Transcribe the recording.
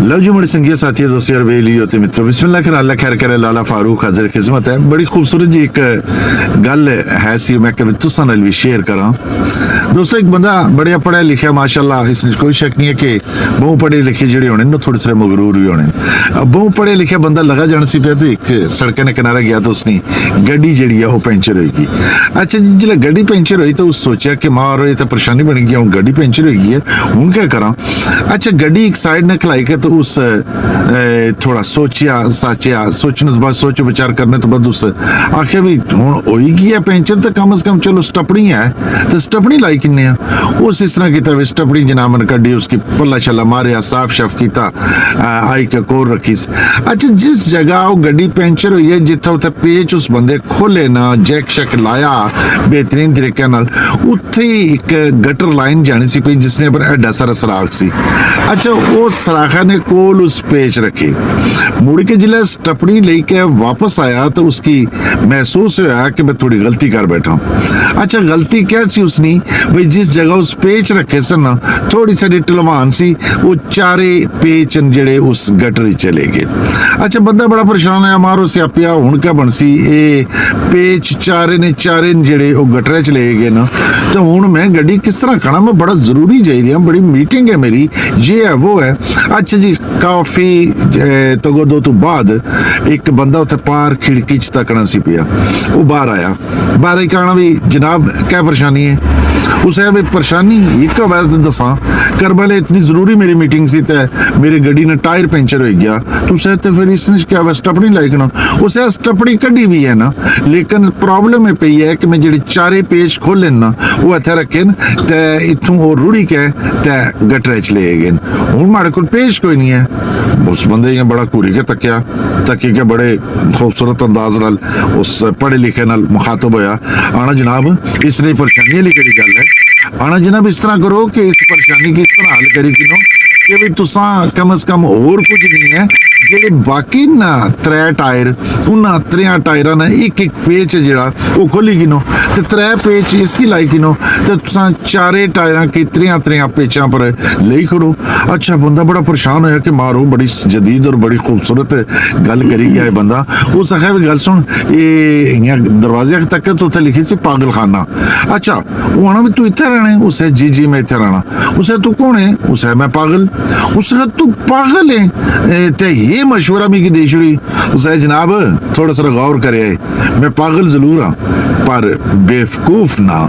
Love जी मेरे संगी साथी दोस्तों और बेली होते मित्रों बिस्मिल्लाह कर अल्लाह खैर करे लाला फारूक हाजिर खिदमत है। बड़ी खूबसूरत जी एक गल है सी मैं कभी तुसा नाल भी शेयर करा। दोस्तों एक बंदा बड़िया पढ़िया लिखिया माशाअल्लाह, इसमें कोई शक नहीं है कि बहु पढ़े लिखे जेडे होने ना थोड़े सारे मगरूर भी होने। बहु पढ़े लिखे बंदा लगा जाने सी पे तो एक सड़क ने किनारा गया तो उसने गड्डी जी है वो पेंचर होगी। अच्छा जी जिसले गड्डी पेंचर हुई तो उस सोचा कि मारो ये तो परेशानी बन गई, हूँ गड्डी पेंचर हो गई है हूँ क्या करा। अच्छा गड्डी एक साइड ने खलाई के तो उस थोड़ा सोचिया साचिया सोचने तो बाद सोच विचार करने तो बाद उस आखिया भी हूँ होगी है पेंचर तो कम से कम चलो स्टपनी है तो स्टपनी लाई किन्ने उस इस तरह किया स्टपनी जनाबन कड्डी उसकी पल्ला छला मारिया साफ शफ किया आई के कोर रखी। अच्छा जिस जगह वो गड्डी पेंचर हुई है जिथे उथे पेच उस बंदे खोले ना जैक शैक लाया बेहतरीन तरीके नाल उत्थे एक गटर लाइन जानी सी पई जिसने पर एडा सारा सराख सी। अच्छा वो सराखा ने कोल उस पेच रखे मुड़ के जिले स्टपनी लेके वापस आया तो उसकी महसूस हुआ कि मैं थोड़ी गलती कर बैठा हूँ। अच्छा गलती क्या सी उसने भाई जिस जगह उस पेच रखे सन ना थोड़ी सी ढलवान सी वो चारे पेच जेड़े उस गटर चले गए। अच्छा बंदा बड़ा परेशान है मारो स्यापिया हुण क्या बन सी ए पेच चारे ने जेड़े वो गटरे च ले गए ना तो हुण मैं गड्डी किस तरह करना, मैं बड़ा जरूरी जा रहा बड़ी मीटिंग है मेरी ये है वो है। अच्छा जी काफी तो दो तो बाद एक बंदा उथे पार खिड़की च तकना सी पिया वो बाहर आया बाहर ही कहना भी जनाब क्या परेशानी है। उसे भी परेशानी एक वैसे दसा कर वाले इतनी जरूरी मेरी मीटिंग सी ते मेरी गड्डी ने टायर पंचर हो गया तो उसे तो फिर इसने क्या वैसे स्टपनी लाइक ना उसे स्टपनी कड्डी भी है ना लेकिन प्रॉब्लम ये पई है कि मैं जेडे चारे पेच खोले ना वो इत्थे रखे ते इथों वो रुड़ी के ते गटरे च ले गए हुण माड़े कोल पेच कोई नहीं है। उस बंदे ने बड़ा घूरी के तकी के बड़े खूबसूरत अंदाज नाल उस पढ़े लिखे नाल मुखातब होया आना जनाब इसने परेशानी वाली केड़ी गल है आना जनाब इस तरह करो कि इस परेशानी की इस तरह हल करी कि भी तुसा कम से कम और कुछ नहीं है जेडे बाकी ना त्रै टायर उन्हां त्रेयां टायरां ने एक एक पेच जेड़ा वो खोली किनो ते त्रै पेच इसकी लाई किनो ते तुसा चारे टायरां की त्रेयां पेचां पर ले खड़ो। अच्छा बंदा बड़ा परेशान होया कि मारो बड़ी जदीद और बड़ी खूबसूरत गल करी गया है बंदा उस आखिया भी गल सुन ये इयां दरवाजे तक तो उत्थे लिखी सी पागल खाना। अच्छा वो आना भी तू इत्थे रहना है उसे जी मैं इत्थे रहना उसे तू कौन है उसे मैं पागल उसका तू पागल है ते ये मशवरा भी की देशड़ी उसे जनाब थोड़ा सा गौर करे मैं पागल जरूर हाँ पर बेवकूफ ना।